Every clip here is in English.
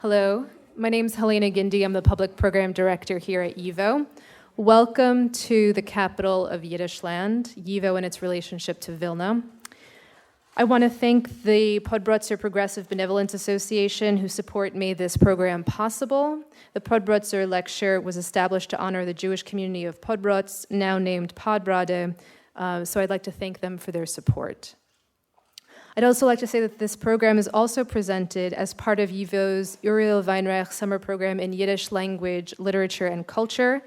Hello, my name is Helena Gindi. I'm the Public Program Director here at YIVO. Welcome to the capital of Yiddishland, YIVO and its relationship to Vilna. I want to thank the Podbrodzer Progressive Benevolence Association whose support made this program possible. The Podbrodzer Lecture was established to honor the Jewish community of Podbrodz, now named Podbrodzer, so I'd like to thank them for their support. I'd also like to say that this program is also presented as part of YIVO's Uriel Weinreich Summer Program in Yiddish Language, Literature, and Culture,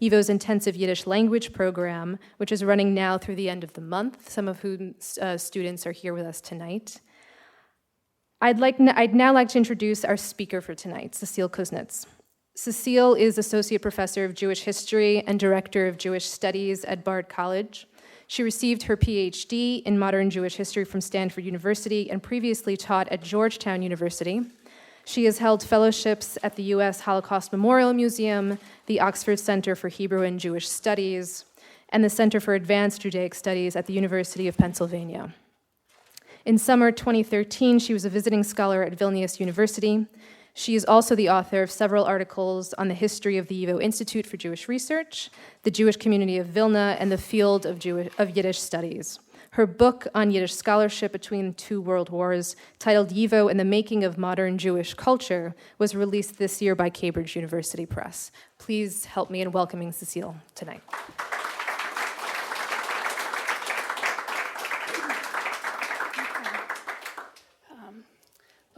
YIVO's intensive Yiddish language program, which is running now through the end of the month, some of whom students are here with us tonight. I'd now like to introduce our speaker for tonight, Cecile Kuznitz. Cecile is Associate Professor of Jewish History and Director of Jewish Studies at Bard College. She received her PhD in Modern Jewish History from Stanford University and previously taught at Georgetown University. She has held fellowships at the U.S. Holocaust Memorial Museum, the Oxford Center for Hebrew and Jewish Studies, and the Center for Advanced Judaic Studies at the University of Pennsylvania. In summer 2013, she was a visiting scholar at Vilnius University. She is also the author of several articles on the history of the YIVO Institute for Jewish Research, the Jewish community of Vilna, and the field of Yiddish studies. Her book on Yiddish scholarship between two world wars, titled YIVO and the Making of Modern Jewish Culture, was released this year by Cambridge University Press. Please help me in welcoming Cecile tonight.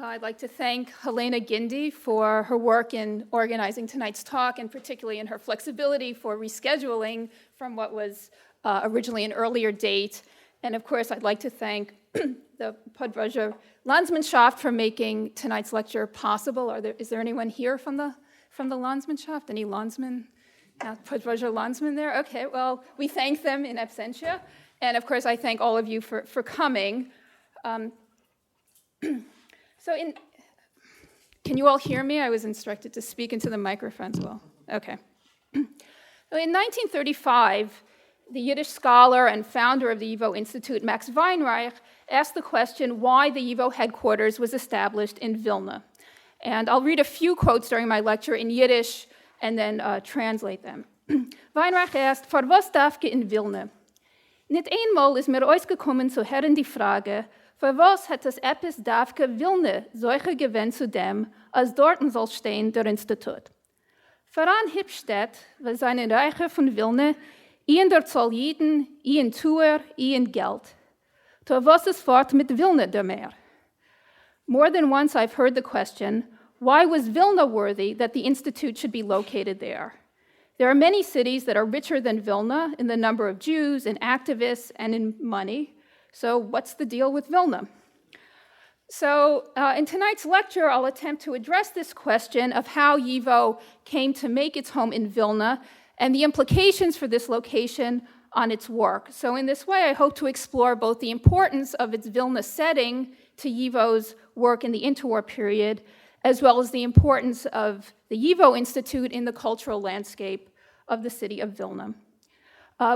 I'd like to thank Helena Gindi for her work in organizing tonight's talk, and particularly in her flexibility for rescheduling from what was originally an earlier date. And of course, I'd like to thank the Podbrodzer Landsmannschaft for making tonight's lecture possible. Is there anyone here from the Landsmannschaft? Any Landsmen? Podbrodzer Landsmen there? Okay, well, we thank them in absentia. And of course, I thank all of you for coming. Can you all hear me? I was instructed to speak into the microphone as well. Okay. In 1935, the Yiddish scholar and founder of the YIVO Institute, Max Weinreich, asked the question why the YIVO headquarters was established in Vilna. And I'll read a few quotes during my lecture in Yiddish and then translate them. Weinreich asked, "Vor was darf ge in Vilna? Nicht einmal ist mir ausgekommen zu hören die Frage, für was hat das etwas Davke Vilna solche gewinnt zu dem, als dorten soll stehen der Institut? Voran Hipstedt, weil seine Reiche von Vilna, ien dort soll jeden, ien Tour, ien Geld. To was ist fort mit Vilna der mehr? More than once I've heard the question, why was Vilna worthy that the Institute should be located there? There are many cities that are richer than Vilna in the number of Jews and activists and in money. So what's the deal with Vilna? So in tonight's lecture, I'll attempt to address this question of how YIVO came to make its home in Vilna and the implications for this location on its work. So in this way, I hope to explore both the importance of its Vilna setting to YIVO's work in the interwar period, as well as the importance of the YIVO Institute in the cultural landscape of the city of Vilna.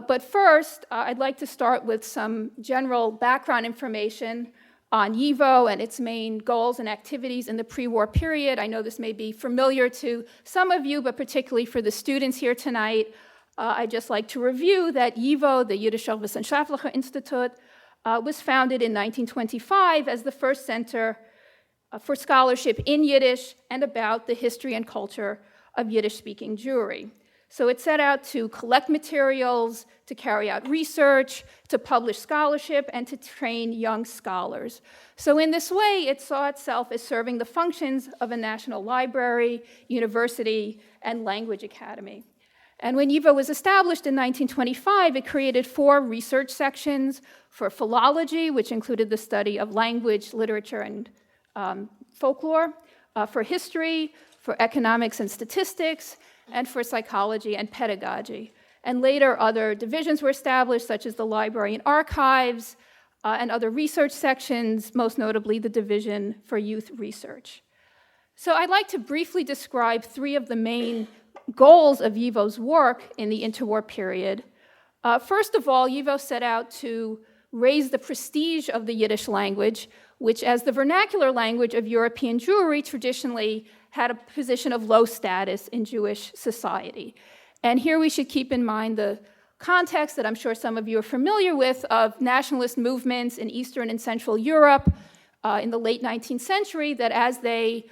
But first, I'd like to start with some general background information on YIVO and its main goals and activities in the pre-war period. I know this may be familiar to some of you, but particularly for the students here tonight, I'd just like to review that YIVO, the Yiddischer Wissenschaftlicher Institut, was founded in 1925 as the first center for scholarship in Yiddish and about the history and culture of Yiddish-speaking Jewry. So it set out to collect materials, to carry out research, to publish scholarship, and to train young scholars. So in this way, it saw itself as serving the functions of a national library, university, and language academy. And when YIVO was established in 1925, it created 4 research sections for philology, which included the study of language, literature, and folklore, for history, for economics and statistics, and for psychology and pedagogy. And later, other divisions were established, such as the library and archives, and other research sections, most notably the Division for Youth Research. So I'd like to briefly describe 3 of the main goals of YIVO's work in the interwar period. First of all, YIVO set out to raise the prestige of the Yiddish language, which as the vernacular language of European Jewry traditionally had a position of low status in Jewish society. And here we should keep in mind the context that I'm sure some of you are familiar with of nationalist movements in Eastern and Central Europe in the late 19th century, that as they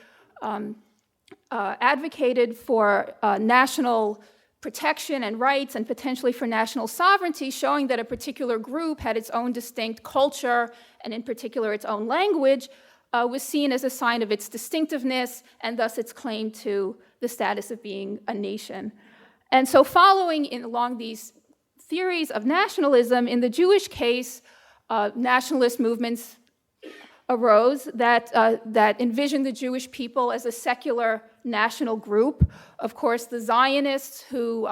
advocated for national protection and rights and potentially for national sovereignty, showing that a particular group had its own distinct culture and in particular its own language, was seen as a sign of its distinctiveness and thus its claim to the status of being a nation. And so following along these theories of nationalism, in the Jewish case, nationalist movements arose that envisioned the Jewish people as a secular national group. Of course, the Zionists who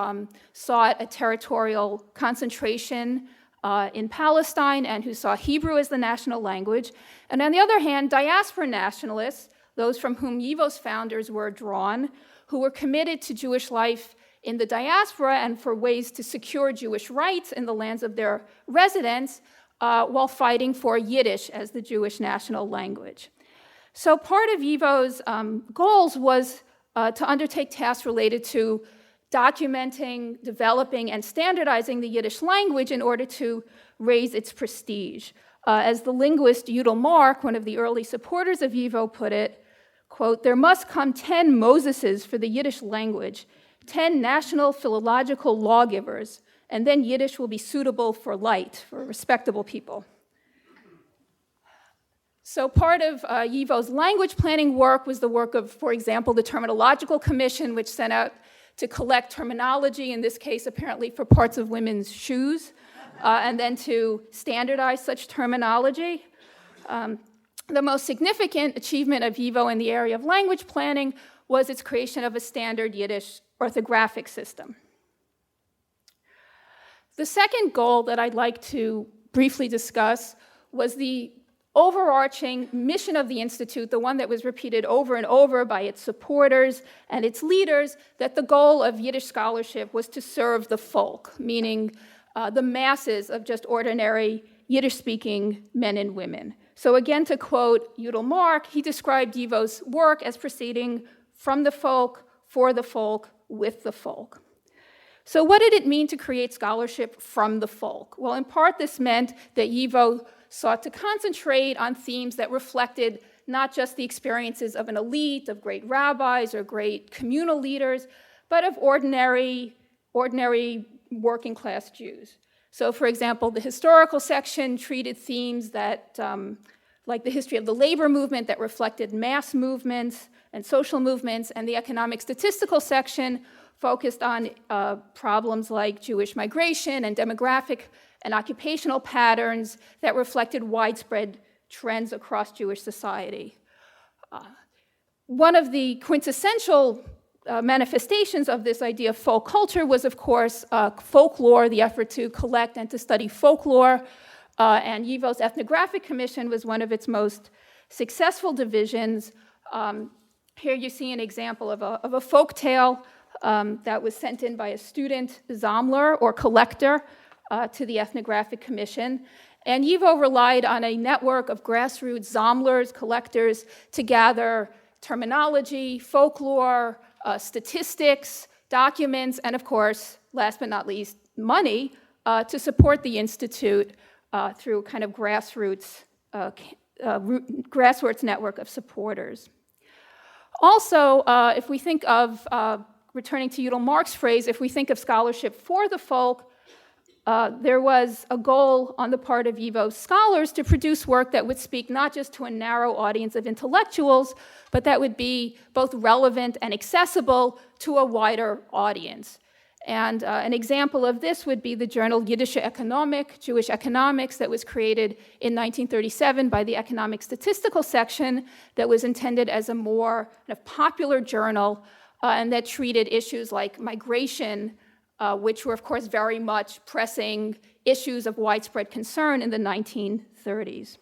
sought a territorial concentration in Palestine and who saw Hebrew as the national language. And on the other hand, diaspora nationalists, those from whom YIVO's founders were drawn, who were committed to Jewish life in the diaspora and for ways to secure Jewish rights in the lands of their residence, while fighting for Yiddish as the Jewish national language. So part of YIVO's goals was to undertake tasks related to documenting, developing, and standardizing the Yiddish language in order to raise its prestige. As the linguist Yudel Mark, one of the early supporters of YIVO, put it, quote, "There must come 10 Moseses for the Yiddish language, 10 national philological lawgivers, and then Yiddish will be suitable for light, for respectable people." So part of YIVO's language planning work was the work of, for example, the Terminological Commission, which sent out to collect terminology, in this case apparently for parts of women's shoes, and then to standardize such terminology. The most significant achievement of YIVO in the area of language planning was its creation of a standard Yiddish orthographic system. The second goal that I'd like to briefly discuss was the overarching mission of the Institute, the one that was repeated over and over by its supporters and its leaders, that the goal of Yiddish scholarship was to serve the folk, meaning the masses of just ordinary Yiddish-speaking men and women. So again, to quote Yudel Mark, he described YIVO's work as proceeding from the folk, for the folk, with the folk. So what did it mean to create scholarship from the folk? Well, in part, this meant that YIVO sought to concentrate on themes that reflected not just the experiences of an elite, of great rabbis or great communal leaders, but of ordinary working class Jews. So, for example, the historical section treated themes that, like the history of the labor movement, that reflected mass movements and social movements, and the economic statistical section focused on problems like Jewish migration and demographic and occupational patterns that reflected widespread trends across Jewish society. One of the quintessential manifestations of this idea of folk culture was, of course, folklore, the effort to collect and to study folklore. And YIVO's Ethnographic Commission was one of its most successful divisions. Here you see an example of a folk tale that was sent in by a student Sammler or collector to the Ethnographic Commission. And YIVO relied on a network of grassroots Sammlers, collectors, to gather terminology, folklore, statistics, documents, and of course, last but not least, money to support the Institute through kind of grassroots network of supporters. Also, if we think of, returning to Yudel Mark's phrase, if we think of scholarship for the folk, there was a goal on the part of YIVO's scholars to produce work that would speak not just to a narrow audience of intellectuals, but that would be both relevant and accessible to a wider audience. And an example of this would be the journal Yiddische Economic, Jewish Economics, that was created in 1937 by the Economic Statistical Section, that was intended as a more kind of popular journal and that treated issues like migration, which were, of course, very much pressing issues of widespread concern in the 1930s.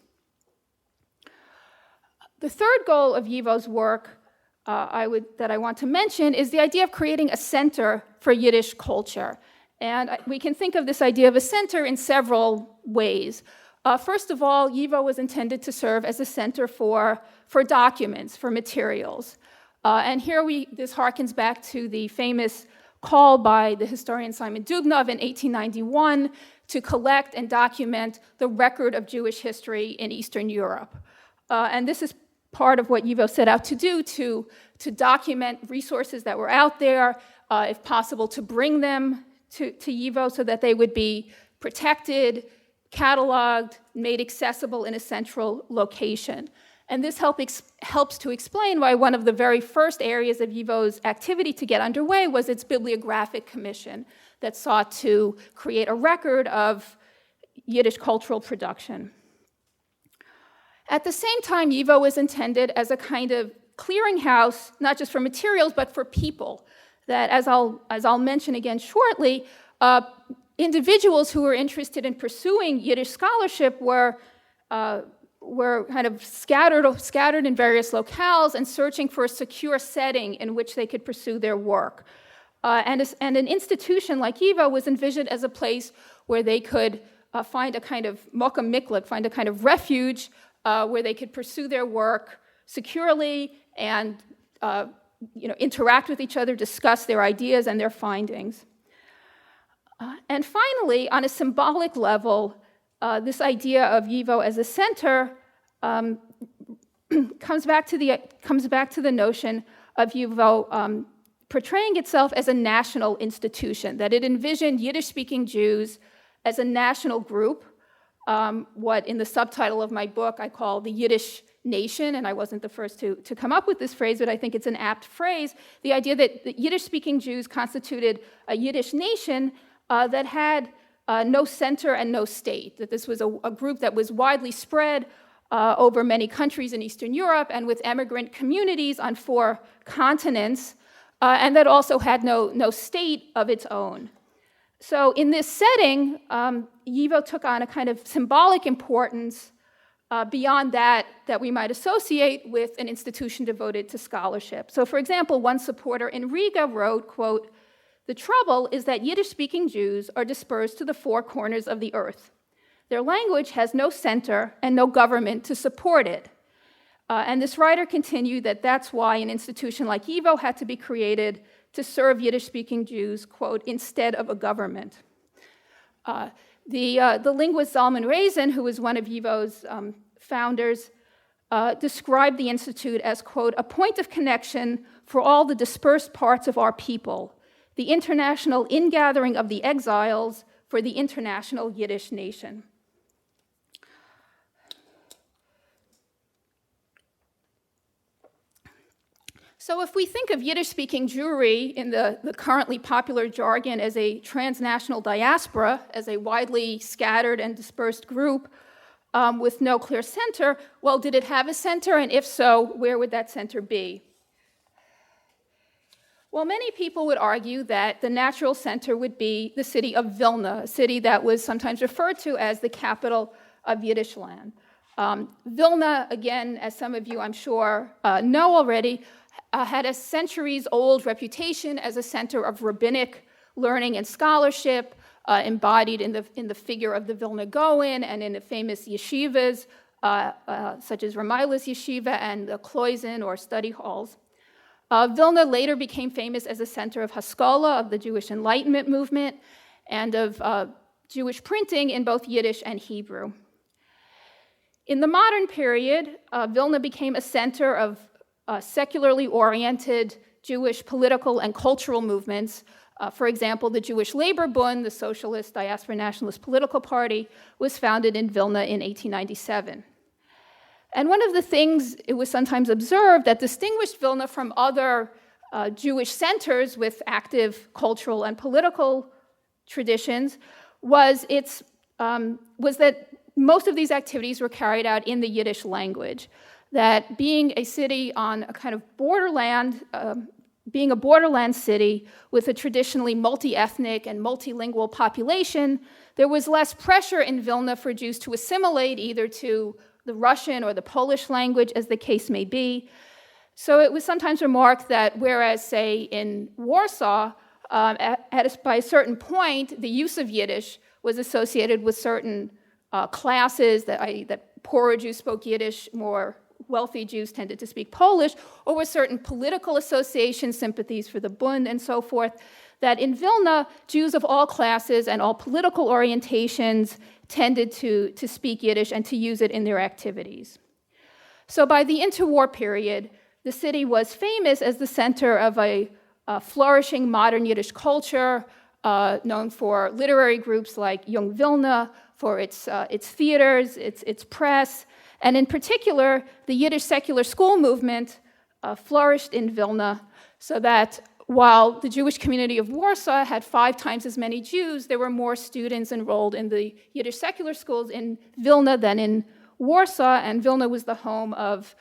The third goal of YIVO's work that I want to mention is the idea of creating a center for Yiddish culture. And we can think of this idea of a center in several ways. First of all, YIVO was intended to serve as a center for documents, for materials. And here this harkens back to the famous call by the historian Simon Dubnov in 1891 to collect and document the record of Jewish history in Eastern Europe. And this is part of what YIVO set out to do, to document resources that were out there, if possible, to bring them to YIVO so that they would be protected, cataloged, made accessible in a central location. And this helps to explain why one of the very first areas of YIVO's activity to get underway was its Bibliographic Commission that sought to create a record of Yiddish cultural production. At the same time, YIVO was intended as a kind of clearinghouse, not just for materials, but for people, that, as I'll mention again shortly, individuals who were interested in pursuing Yiddish scholarship were kind of scattered in various locales and searching for a secure setting in which they could pursue their work. And an institution like YIVO was envisioned as a place where they could find a kind of mokum miklat, find a kind of refuge where they could pursue their work securely and interact with each other, discuss their ideas and their findings. And finally, on a symbolic level, this idea of YIVO as a center comes back to the notion of YIVO portraying itself as a national institution, that it envisioned Yiddish-speaking Jews as a national group, what in the subtitle of my book I call the Yiddish Nation, and I wasn't the first to come up with this phrase, but I think it's an apt phrase, the idea that Yiddish-speaking Jews constituted a Yiddish nation that had no center and no state, that this was a group that was widely spread over many countries in Eastern Europe and with emigrant communities on 4 continents, and that also had no state of its own. So in this setting, YIVO took on a kind of symbolic importance beyond that we might associate with an institution devoted to scholarship. So for example, one supporter in Riga wrote, quote, "The trouble is that Yiddish-speaking Jews are dispersed to the 4 corners of the earth. Their language has no center and no government to support it." And this writer continued that that's why an institution like YIVO had to be created to serve Yiddish-speaking Jews, quote, instead of a government. The linguist Zalman Rezen, who was one of YIVO's founders, described the institute as, quote, "a point of connection for all the dispersed parts of our people, the international ingathering of the exiles for the international Yiddish nation." So if we think of Yiddish-speaking Jewry in the currently popular jargon as a transnational diaspora, as a widely scattered and dispersed group with no clear center, well, did it have a center? And if so, where would that center be? Well, many people would argue that the natural center would be the city of Vilna, a city that was sometimes referred to as the capital of Yiddishland. Vilna, again, as some of you I'm sure know already, had a centuries-old reputation as a center of rabbinic learning and scholarship, embodied in the figure of the Vilna Gaon and in the famous yeshivas, such as Ramaila's yeshiva and the Kloisen or study halls. Vilna later became famous as a center of Haskalah, of the Jewish Enlightenment movement, and of Jewish printing in both Yiddish and Hebrew. In the modern period, Vilna became a center of secularly oriented Jewish political and cultural movements. For example, the Jewish Labor Bund, the socialist diaspora nationalist political party, was founded in Vilna in 1897. And one of the things it was sometimes observed that distinguished Vilna from other Jewish centers with active cultural and political traditions was that most of these activities were carried out in the Yiddish language. That being a city on a kind of borderland, being a borderland city with a traditionally multi-ethnic and multilingual population, there was less pressure in Vilna for Jews to assimilate either to the Russian or the Polish language, as the case may be. So it was sometimes remarked that whereas, say, in Warsaw, by a certain point, the use of Yiddish was associated with certain classes, that poorer Jews spoke Yiddish, more wealthy Jews tended to speak Polish, or with certain political associations, sympathies for the Bund and so forth, that in Vilna, Jews of all classes and all political orientations tended to speak Yiddish and to use it in their activities. So by the interwar period, the city was famous as the center of a flourishing modern Yiddish culture, known for literary groups like Young Vilna, for its theaters, its press, and in particular, the Yiddish secular school movement flourished in Vilna, so that while the Jewish community of Warsaw had 5 times as many Jews, there were more students enrolled in the Yiddish secular schools in Vilna than in Warsaw, and Vilna was the home of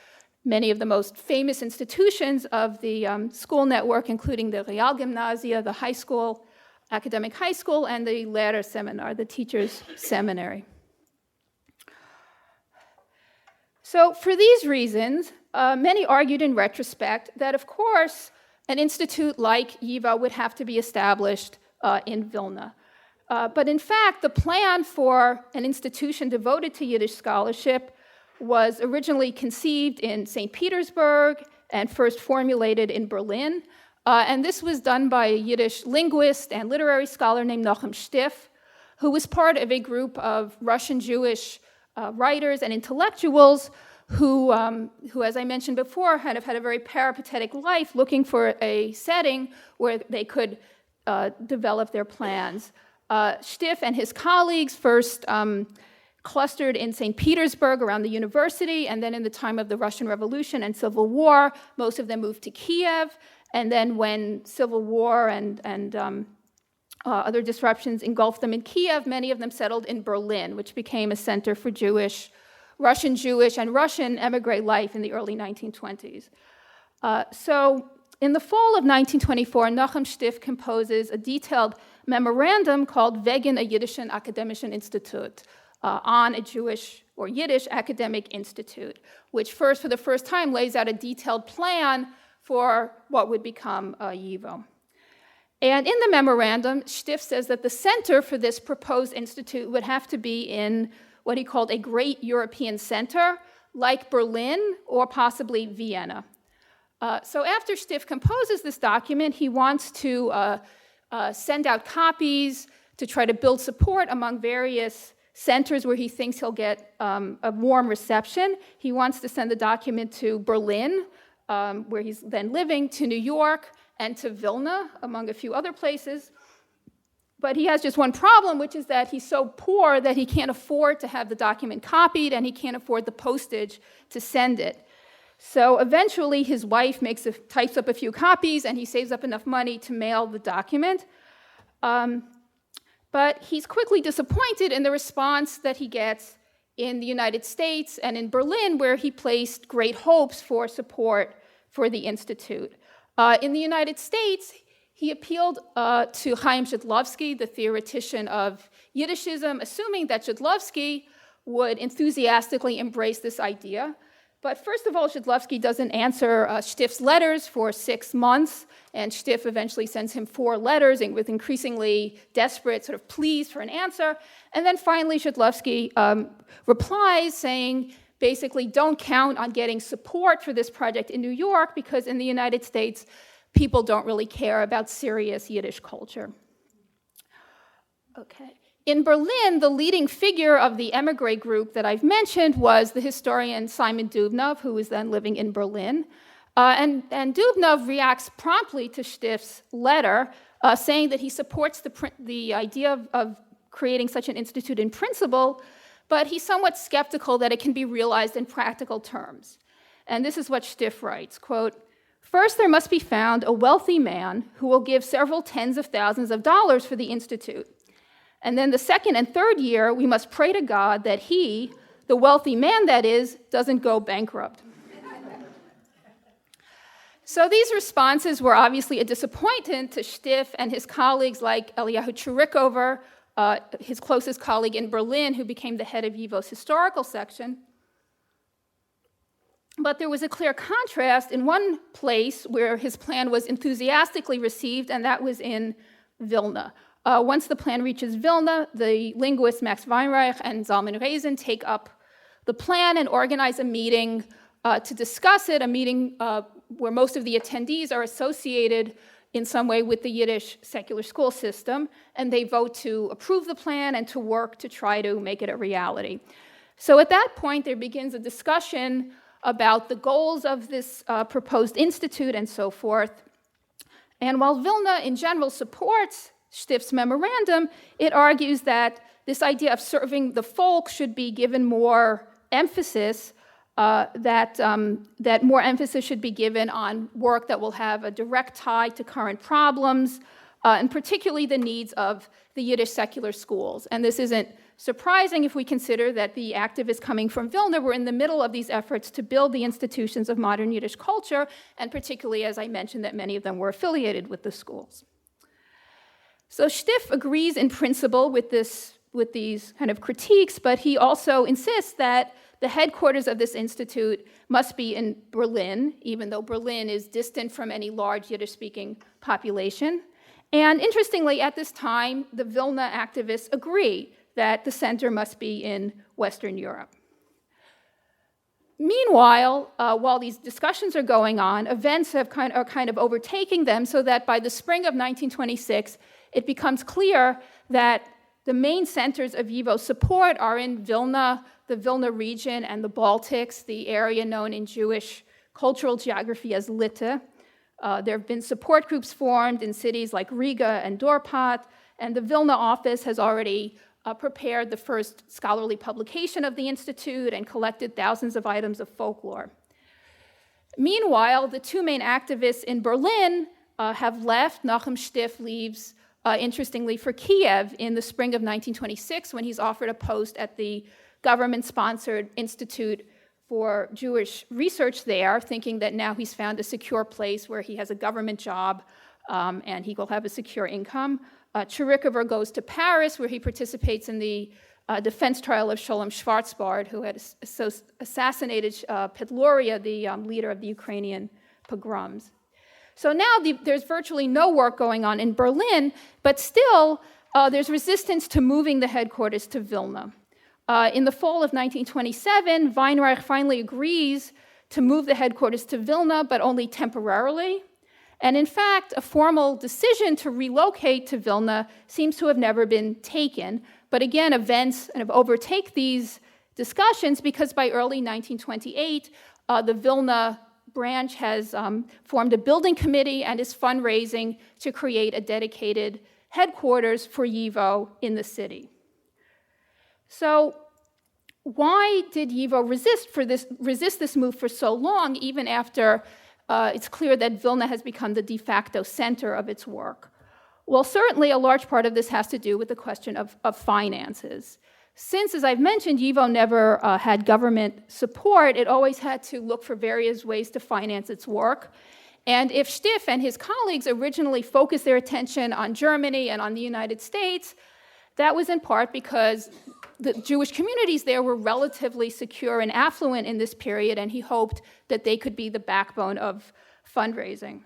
many of the most famous institutions of the school network, including the Realgymnasia, the high school, academic high school, and the Lehrer Seminar, the teacher's seminary. So for these reasons, many argued in retrospect that, of course, an institute like YIVO would have to be established in Vilna. But in fact, the plan for an institution devoted to Yiddish scholarship was originally conceived in St. Petersburg and first formulated in Berlin. And this was done by a Yiddish linguist and literary scholar named Nachum Stiff, who was part of a group of Russian Jewish writers and intellectuals who, as I mentioned before, had a very peripatetic life, looking for a setting where they could develop their plans. Stiff and his colleagues first clustered in St. Petersburg around the university, and then in the time of the Russian Revolution and Civil War, most of them moved to Kiev. And then when Civil War and other disruptions engulfed them in Kiev, many of them settled in Berlin, which became a center for Russian Jewish, and Russian emigre life in the early 1920s. So in the fall of 1924, Nachum Stiff composes a detailed memorandum called Wegen a Jiddischen Akademischen Institut, on a Jewish or Yiddish academic institute, which for the first time lays out a detailed plan for what would become YIVO. And in the memorandum, Stiff says that the center for this proposed institute would have to be in what he called a great European center, like Berlin or possibly Vienna. So after Stiff composes this document, he wants to send out copies to try to build support among various centers where he thinks he'll get a warm reception. He wants to send the document to Berlin, where he's then living, to New York, and to Vilna, among a few other places. But he has just one problem, which is that he's so poor that he can't afford to have the document copied, and he can't afford the postage to send it. So eventually his wife types up a few copies, and he saves up enough money to mail the document. But he's quickly disappointed in the response that he gets in the United States and in Berlin, where he placed great hopes for support for the Institute. In the United States, he appealed to Chaim Shidlovsky, the theoretician of Yiddishism, assuming that Shidlovsky would enthusiastically embrace this idea. But first of all, Shidlovsky doesn't answer Stiff's letters for 6 months, and Stiff eventually sends him 4 letters with increasingly desperate sort of pleas for an answer. And then finally, Shidlovsky replies saying, basically, don't count on getting support for this project in New York, because in the United States, people don't really care about serious Yiddish culture. Okay. In Berlin, the leading figure of the emigre group that I've mentioned was the historian Simon Dubnov, who was then living in Berlin. And Dubnov reacts promptly to Stiff's letter, saying that he supports the idea of creating such an institute in principle, but he's somewhat skeptical that it can be realized in practical terms. And this is what Stiff writes, quote, "First, there must be found a wealthy man who will give several tens of thousands of dollars for the institute. And then the second and third year, we must pray to God that he, the wealthy man that is, doesn't go bankrupt." So these responses were obviously a disappointment to Stiff and his colleagues like Eliyahu Chirikover, his closest colleague in Berlin, who became the head of YIVO's historical section. But there was a clear contrast in one place where his plan was enthusiastically received, and that was in Vilna. Once the plan reaches Vilna, the linguists Max Weinreich and Zalman Rezen take up the plan and organize a meeting to discuss it, a meeting where most of the attendees are associated in some way with the Yiddish secular school system, and they vote to approve the plan and to work to try to make it a reality. So at that point, there begins a discussion about the goals of this proposed institute and so forth. And while Vilna in general supports Stift's memorandum, it argues that this idea of serving the folk should be given more emphasis, that more emphasis should be given on work that will have a direct tie to current problems, and particularly the needs of the Yiddish secular schools. And this isn't surprising if we consider that the activists coming from Vilna were in the middle of these efforts to build the institutions of modern Yiddish culture, and particularly, as I mentioned, that many of them were affiliated with the schools. So Stift agrees in principle with these kind of critiques, but he also insists that the headquarters of this institute must be in Berlin, even though Berlin is distant from any large Yiddish-speaking population. And interestingly, at this time, the Vilna activists agree that the center must be in Western Europe. Meanwhile, while these discussions are going on, events are kind of overtaking them, so that by the spring of 1926, it becomes clear that the main centers of YIVO support are in Vilna, the Vilna region, and the Baltics, the area known in Jewish cultural geography as Litte. There have been support groups formed in cities like Riga and Dorpat, and the Vilna office has already prepared the first scholarly publication of the Institute and collected thousands of items of folklore. Meanwhile, the two main activists in Berlin have left. Nachum Stift leaves, interestingly, for Kiev in the spring of 1926 when he's offered a post at the government-sponsored Institute for Jewish Research there, thinking that now he's found a secure place where he has a government job and he will have a secure income. Chirikover goes to Paris, where he participates in the defense trial of Sholem Schwarzbard, who had assassinated Petluria, the leader of the Ukrainian pogroms. So now there's virtually no work going on in Berlin, but still there's resistance to moving the headquarters to Vilna. In the fall of 1927, Weinreich finally agrees to move the headquarters to Vilna, but only temporarily. And in fact, a formal decision to relocate to Vilna seems to have never been taken. But again, events kind of overtake these discussions because by early 1928, the Vilna branch has formed a building committee and is fundraising to create a dedicated headquarters for YIVO in the city. So why did YIVO resist this move for so long, even after it's clear that Vilna has become the de facto center of its work? Well, certainly a large part of this has to do with the question of finances. Since, as I've mentioned, YIVO never had government support, it always had to look for various ways to finance its work. And if Stift and his colleagues originally focused their attention on Germany and on the United States, that was in part because the Jewish communities there were relatively secure and affluent in this period, and he hoped that they could be the backbone of fundraising.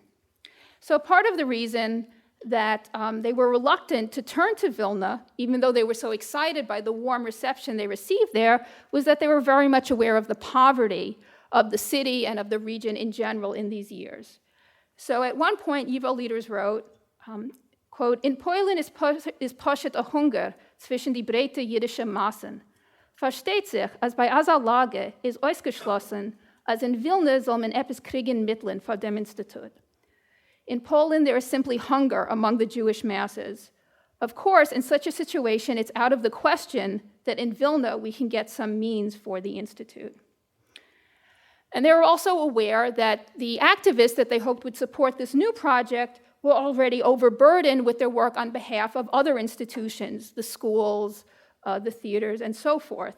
So part of the reason that they were reluctant to turn to Vilna, even though they were so excited by the warm reception they received there, was that they were very much aware of the poverty of the city and of the region in general in these years. So at one point, YIVO leaders wrote, quote, "In Polen is poshet a Hunger zwischen die breite jiddische Massen. Versteht sich, als bei dieser Lage ist ausgeschlossen, als in Vilna soll man etwas kriegen Mitteln vor dem Institut. In Poland, there is simply hunger among the Jewish masses. Of course, in such a situation, it's out of the question that in Vilna we can get some means for the Institute." And they were also aware that the activists that they hoped would support this new project were already overburdened with their work on behalf of other institutions, the schools, the theaters, and so forth.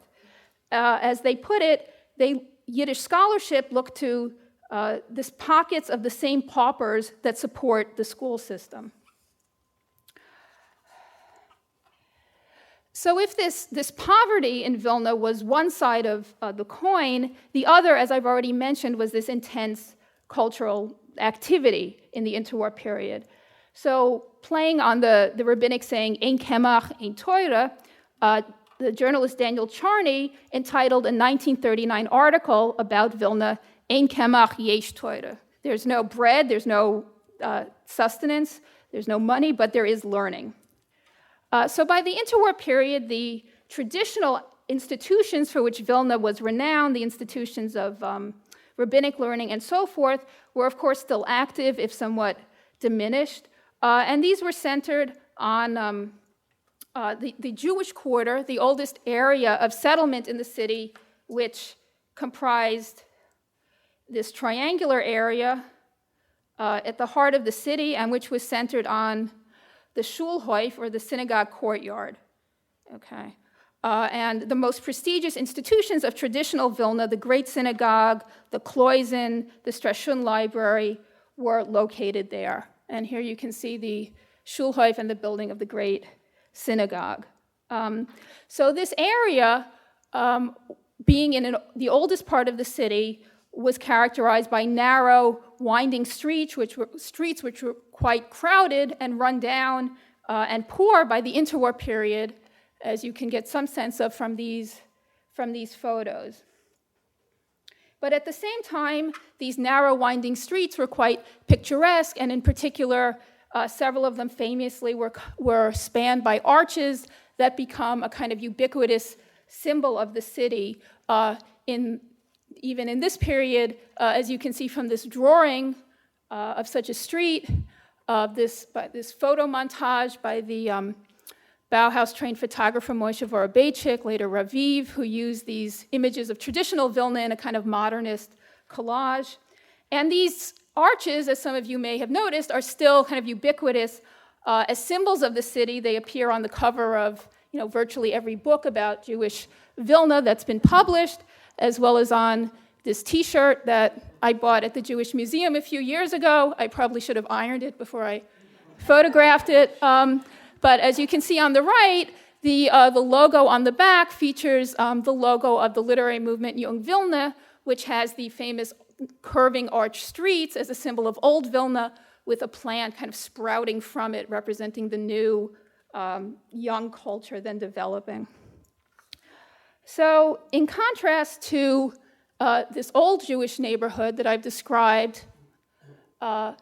As they put it, Yiddish scholarship looked to these pockets of the same paupers that support the school system. So if this poverty in Vilna was one side of the coin, the other, as I've already mentioned, was this intense cultural activity in the interwar period. So playing on the rabbinic saying, Ein Kemach, Ein Torah, the journalist Daniel Charney entitled a 1939 article about Vilna, Ein Kemach Yesh Torah. There's no bread, there's no sustenance, there's no money, but there is learning. So by the interwar period, the traditional institutions for which Vilna was renowned, the institutions of rabbinic learning and so forth, were of course still active, if somewhat diminished. And these were centered on the Jewish quarter, the oldest area of settlement in the city, which comprised this triangular area at the heart of the city, and which was centered on the Schulhof, or the synagogue courtyard. Okay. And the most prestigious institutions of traditional Vilna, the Great Synagogue, the Kloisen, the Strashun Library, were located there. And here you can see the Schulhof and the building of the Great Synagogue. So this area, being in the oldest part of the city, was characterized by narrow, winding streets, which were quite crowded and run down and poor by the interwar period, as you can get some sense of from these photos. But at the same time, these narrow, winding streets were quite picturesque, and in particular, several of them famously were spanned by arches that become a kind of ubiquitous symbol of the city. Even in this period, as you can see from this drawing of such a street, this photo montage by the Bauhaus-trained photographer Moshe Vorobeichik, later Raviv, who used these images of traditional Vilna in a kind of modernist collage. And these arches, as some of you may have noticed, are still kind of ubiquitous as symbols of the city. They appear on the cover of virtually every book about Jewish Vilna that's been published, as well as on this T-shirt that I bought at the Jewish Museum a few years ago. I probably should have ironed it before I photographed it. But as you can see on the right, the logo on the back features the logo of the literary movement Young Vilna, which has the famous curving arch streets as a symbol of old Vilna, with a plant kind of sprouting from it, representing the new young culture then developing. So in contrast to this old Jewish neighborhood that I've described, by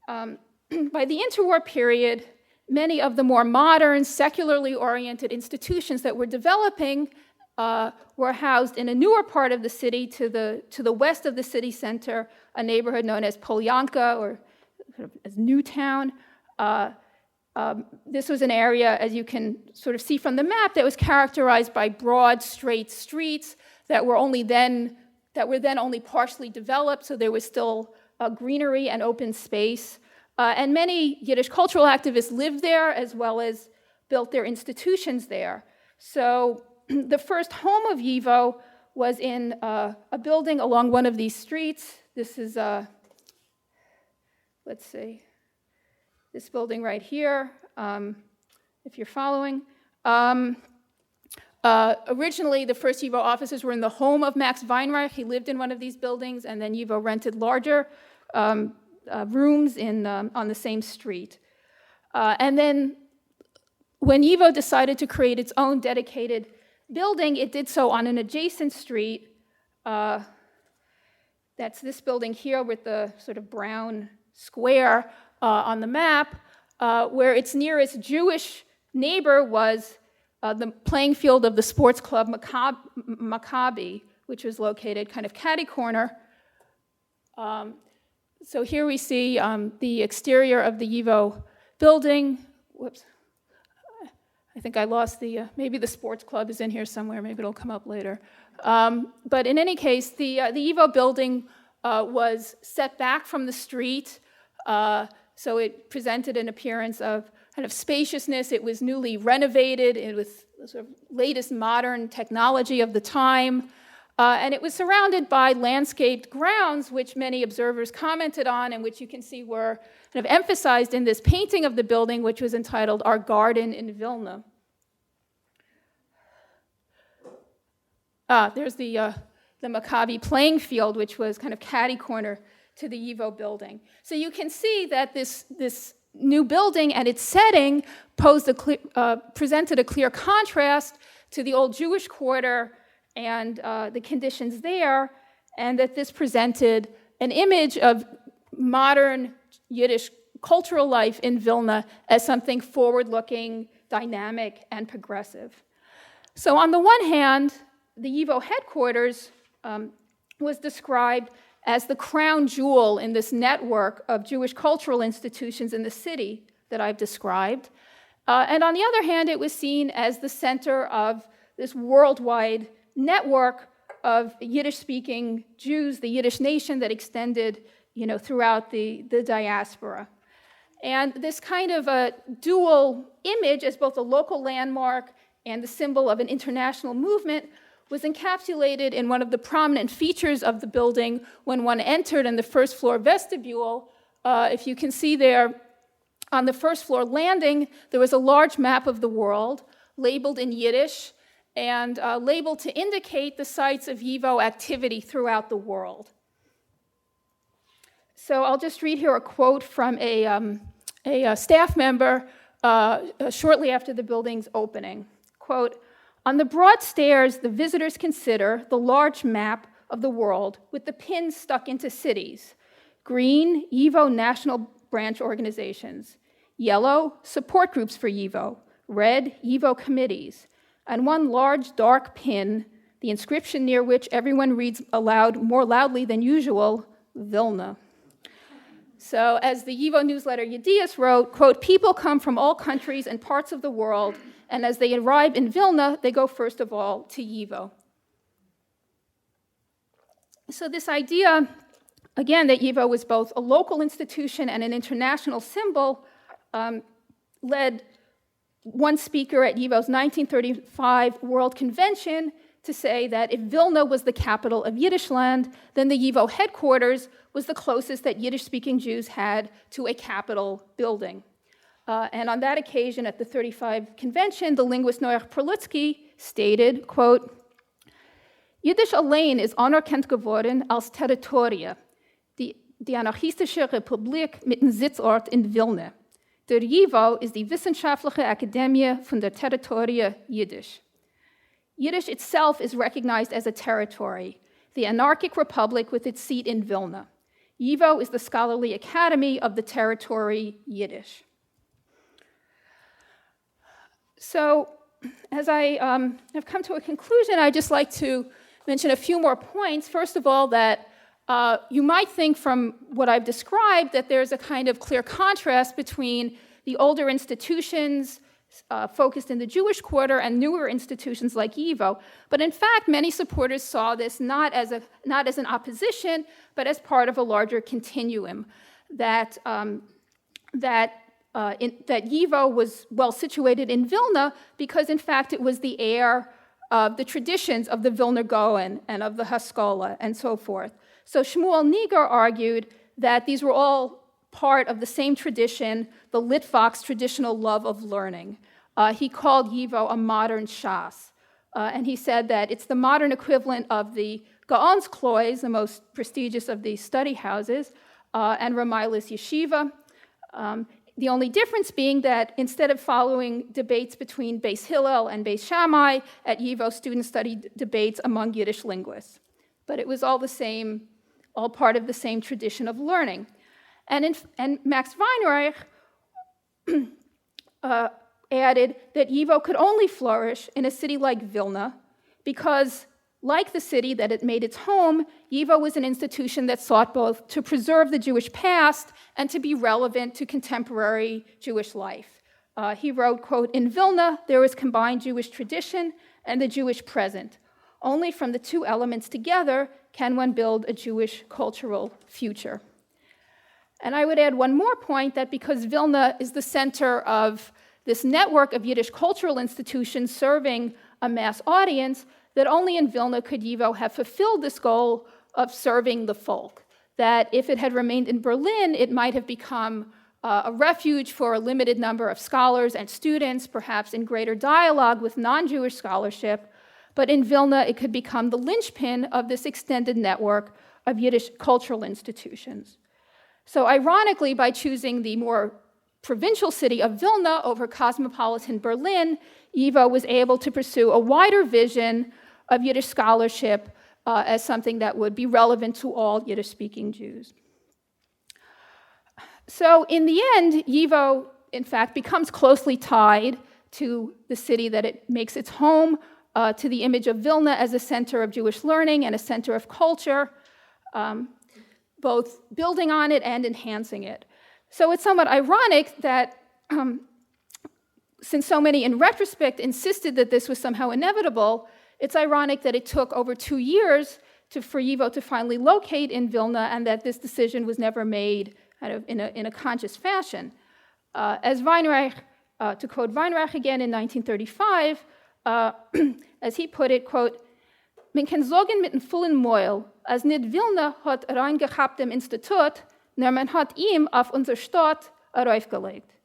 the interwar period, many of the more modern, secularly oriented institutions that were developing were housed in a newer part of the city to the west of the city center, a neighborhood known as Polyanka, or as Newtown. This was an area, as you can sort of see from the map, that was characterized by broad, straight streets that were then only partially developed, so there was still greenery and open space. And many Yiddish cultural activists lived there, as well as built their institutions there. So the first home of YIVO was in a building along one of these streets. This is, let's see, this building right here, if you're following. Originally, the first YIVO offices were in the home of Max Weinreich. He lived in one of these buildings, and then YIVO rented larger rooms on the same street. And then when YIVO decided to create its own dedicated building, it did so on an adjacent street. That's this building here with the sort of brown square on the map, where its nearest Jewish neighbor was the playing field of the sports club Maccabi, which was located kind of catty-corner. So here we see the exterior of the YIVO building. Whoops. I think I lost maybe the sports club is in here somewhere. Maybe it'll come up later. But in any case, the YIVO building was set back from the street, so it presented an appearance of kind of spaciousness. It was newly renovated. It was the sort of latest modern technology of the time. And it was surrounded by landscaped grounds, which many observers commented on, and which you can see were kind of emphasized in this painting of the building, which was entitled Our Garden in Vilna. There's the Maccabi playing field, which was kind of catty-corner to the YIVO building. So you can see that this new building and its setting presented a clear contrast to the old Jewish quarter and the conditions there, and that this presented an image of modern Yiddish cultural life in Vilna as something forward-looking, dynamic, and progressive. So on the one hand, the YIVO headquarters was described as the crown jewel in this network of Jewish cultural institutions in the city that I've described. And on the other hand, it was seen as the center of this worldwide network of Yiddish-speaking Jews, the Yiddish Nation that extended, throughout the diaspora. And this kind of a dual image as both a local landmark and the symbol of an international movement was encapsulated in one of the prominent features of the building when one entered in the first floor vestibule. If you can see there, on the first floor landing, there was a large map of the world labeled in Yiddish and labeled to indicate the sites of YIVO activity throughout the world. So I'll just read here a quote from a staff member shortly after the building's opening. Quote, "On the broad stairs, the visitors consider the large map of the world with the pins stuck into cities. Green, YIVO national branch organizations. Yellow, support groups for YIVO. Red, YIVO committees. And one large dark pin, the inscription near which everyone reads aloud more loudly than usual, Vilna." So as the YIVO newsletter Yedias wrote, quote, "People come from all countries and parts of the world, and as they arrive in Vilna, they go first of all to YIVO." So this idea, again, that YIVO was both a local institution and an international symbol led one speaker at YIVO's 1935 World Convention to say that if Vilna was the capital of Yiddishland, then the YIVO headquarters was the closest that Yiddish-speaking Jews had to a capital building. And on that occasion, at the 35 convention, the linguist Noach Perlutsky stated, quote, "Yiddish allein ist anerkannt geworden als Territorie, die anarchistische Republik mit dem Sitzort in Vilna. Der YIVO ist die wissenschaftliche Akademie von der Territorie Yiddish. Yiddish itself is recognized as a territory, the anarchic republic with its seat in Vilna. YIVO is the scholarly academy of the territory Yiddish." So as I have come to a conclusion, I'd just like to mention a few more points. First of all, that you might think from what I've described that there's a kind of clear contrast between the older institutions focused in the Jewish quarter and newer institutions like YIVO. But in fact, many supporters saw this not as an opposition, but as part of a larger continuum, that YIVO was well situated in Vilna because, in fact, it was the heir of the traditions of the Vilna Gaon and of the Haskalah and so forth. So Shmuel Niger argued that these were all part of the same tradition, the Litvak's traditional love of learning. He called YIVO a modern Shas. And he said that it's the modern equivalent of the Gaon's Klois, the most prestigious of the study houses, and Ramaila's Yeshiva. The only difference being that instead of following debates between Beis Hillel and Beis Shammai, at YIVO students studied debates among Yiddish linguists. But it was all the same, all part of the same tradition of learning. And Max Weinreich added that YIVO could only flourish in a city like Vilna because, like the city that it made its home, YIVO was an institution that sought both to preserve the Jewish past and to be relevant to contemporary Jewish life. He wrote, quote, "In Vilna, there is combined Jewish tradition and the Jewish present. Only from the two elements together can one build a Jewish cultural future." And I would add one more point, that because Vilna is the center of this network of Yiddish cultural institutions serving a mass audience, that only in Vilna could YIVO have fulfilled this goal of serving the folk. That if it had remained in Berlin, it might have become a refuge for a limited number of scholars and students, perhaps in greater dialogue with non-Jewish scholarship. But in Vilna, it could become the linchpin of this extended network of Yiddish cultural institutions. So ironically, by choosing the more provincial city of Vilna over cosmopolitan Berlin, YIVO was able to pursue a wider vision of Yiddish scholarship as something that would be relevant to all Yiddish-speaking Jews. So in the end, YIVO, in fact, becomes closely tied to the city that it makes its home, to the image of Vilna as a center of Jewish learning and a center of culture, both building on it and enhancing it. So it's somewhat ironic that since so many in retrospect insisted that this was somehow inevitable, it's ironic that it took over 2 years for YIVO to finally locate in Vilna and that this decision was never made kind of in a conscious fashion. As Weinreich, to quote Weinreich again in 1935, as he put it, quote, "Men kan sagen mit en vollen Mäul, als nit Vilna hat reingehabt im Institut, nur man hat ihm auf unser Stadt raufgelegt."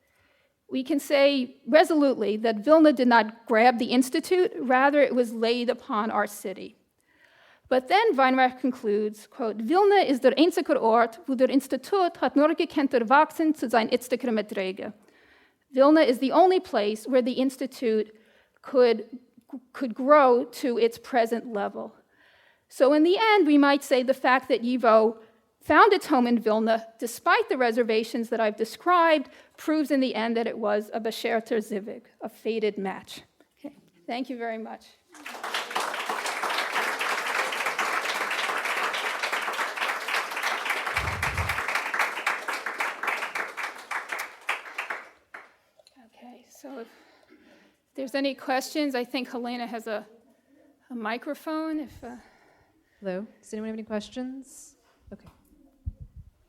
We can say resolutely that Vilna did not grab the institute, rather it was laid upon our city. But then Weinreich concludes, quote, "Vilna is der einzige Ort, wo der Institut hat nur gekannt erwachsen zu sein jetzige Beträge." Vilna is the only place where the institute could grow to its present level. So in the end, we might say the fact that YIVO found its home in Vilna, despite the reservations that I've described, proves in the end that it was a bescherter Zivig, a fated match. Okay. Thank you very much. Okay, so if there's any questions, I think Helena has a microphone. Hello, does anyone have any questions? Okay.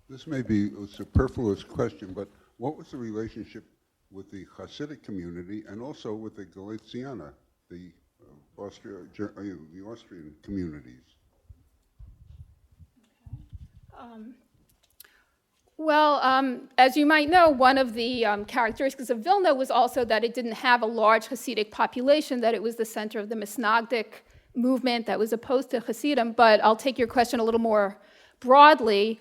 This may be a superfluous question, but what was the relationship with the Hasidic community and also with the Galiciana, the Austrian communities? As you might know, one of the characteristics of Vilna was also that it didn't have a large Hasidic population, that it was the center of the Misnagdic movement that was opposed to Hasidim. But I'll take your question a little more broadly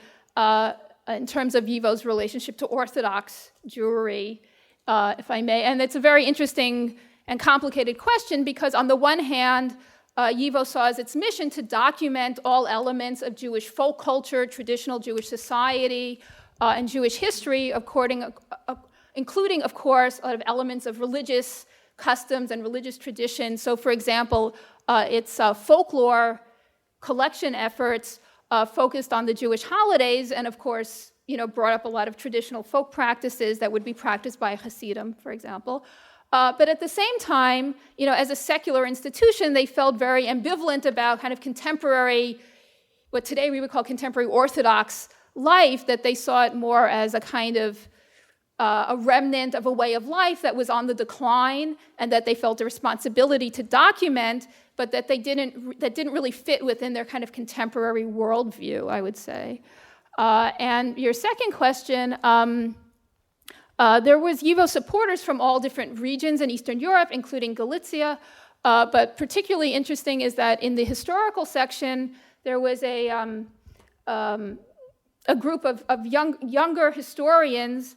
in terms of YIVO's relationship to Orthodox Jewry, if I may. And it's a very interesting and complicated question because on the one hand, YIVO saw as its mission to document all elements of Jewish folk culture, traditional Jewish society, and Jewish history, including, of course, a lot of elements of religious customs and religious traditions. So, for example, its folklore collection efforts focused on the Jewish holidays and, of course, brought up a lot of traditional folk practices that would be practiced by Hasidim, for example. But at the same time, as a secular institution, they felt very ambivalent about kind of contemporary, what today we would call contemporary Orthodox life, that they saw it more as a kind of a remnant of a way of life that was on the decline and that they felt a responsibility to document, but that didn't really fit within their kind of contemporary worldview, I would say. And your second question, there was YIVO supporters from all different regions in Eastern Europe, including Galicia, but particularly interesting is that in the historical section, there was a group of younger historians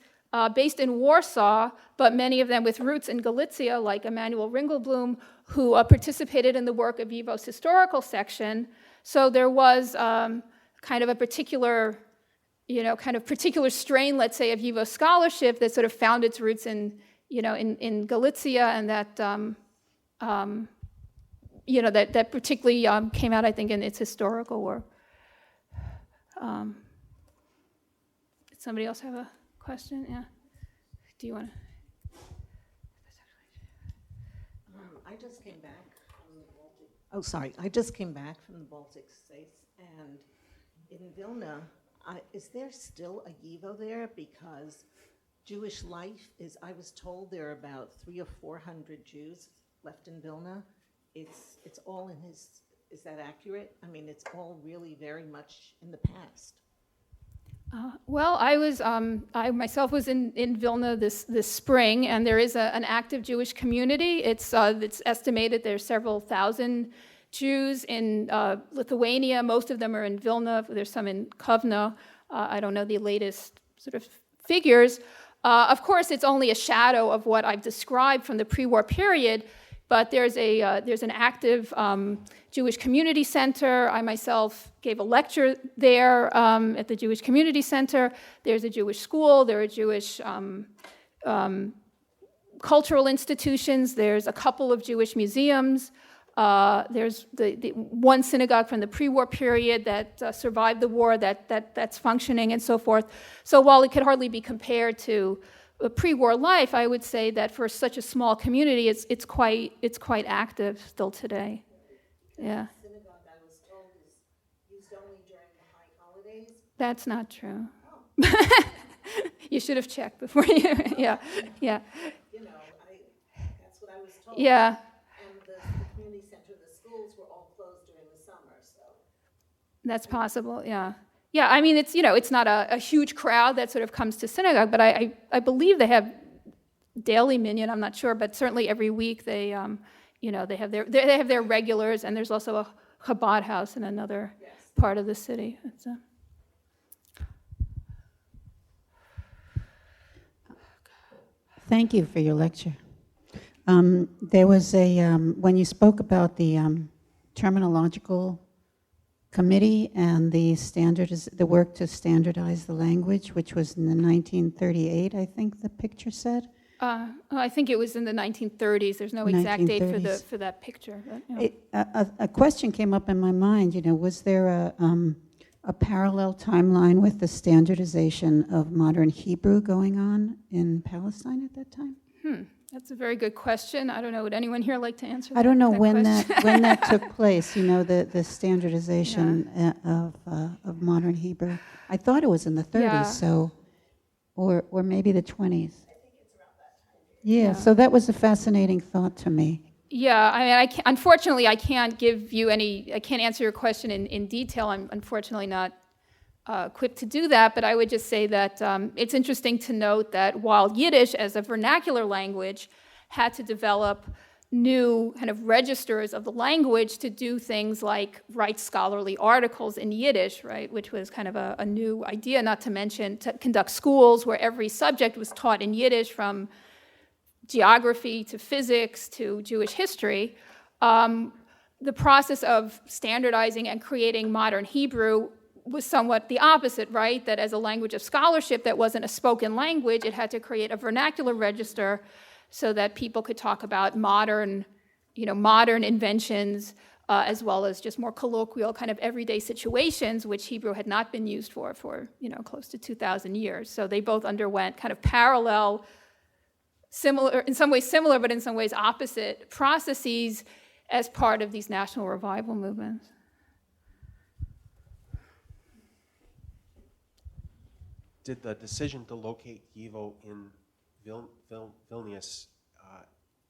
based in Warsaw, but many of them with roots in Galicia, like Emanuel Ringelblum, who participated in the work of YIVO's historical section. So there was kind of a particular strain, let's say, of YIVO scholarship that sort of found its roots in Galicia, and that that particularly came out, I think, in its historical work. Did somebody else have a question? Yeah. Do you want to? I just came back from the Baltic. Oh, sorry. I just came back from the Baltic states, and in Vilna, is there still a YIVO there? Because Jewish life is, I was told there are about 300 or 400 Jews left in Vilna. It's all in his, is that accurate? I mean, it's all really very much in the past. I myself was in Vilna this spring, and there is an active Jewish community. It's estimated there's several thousand Jews in Lithuania. Most of them are in Vilna. There's some in Kovno. I don't know the latest sort of figures. Of course, it's only a shadow of what I've described from the pre-war period, but there's an active Jewish community center. I myself gave a lecture there at the Jewish Community Center. There's a Jewish school. There are Jewish cultural institutions. There's a couple of Jewish museums. There's the one synagogue from the pre-war period that survived the war that's functioning and so forth. So while it could hardly be compared to a pre-war life, I would say that for such a small community, it's quite active still today. Yeah. The synagogue, I was told, is used only during the high holidays. That's not true. Oh. You should have checked before you. Yeah. You know, that's what I was told. Yeah. And the community center, the schools were all closed during the summer, so. That's possible, yeah. Yeah, I mean, it's not a huge crowd that sort of comes to synagogue, but I believe they have daily minyan, I'm not sure, but certainly every week they have their regulars, and there's also a Chabad house in another part of the city. Thank you for your lecture. There was when you spoke about the terminological committee and the work to standardize the language, which was in the 1938, I think the picture said. I think it was in the 1930s. There's no exact date for that picture. But, A question came up in my mind. Was there a parallel timeline with the standardization of modern Hebrew going on in Palestine at that time? That's a very good question. I don't know. Would anyone here like to answer that? I don't know when question? that took place. The standardization of modern Hebrew. I thought it was in the 30s, Yeah. so or maybe the 20s. Yeah, so that was a fascinating thought to me. Yeah, I mean, unfortunately, I can't answer your question in detail. I'm unfortunately not equipped to do that, but I would just say that it's interesting to note that while Yiddish as a vernacular language had to develop new kind of registers of the language to do things like write scholarly articles in Yiddish, right, which was kind of a new idea, not to mention to conduct schools where every subject was taught in Yiddish, from geography to physics to Jewish history. The process of standardizing and creating modern Hebrew was somewhat the opposite, right? That as a language of scholarship that wasn't a spoken language, it had to create a vernacular register so that people could talk about modern inventions, as well as just more colloquial kind of everyday situations, which Hebrew had not been used for close to 2,000 years. So they both underwent kind of parallel, similar, in some ways similar, but in some ways opposite processes as part of these national revival movements. Did the decision to locate YIVO in Vilnius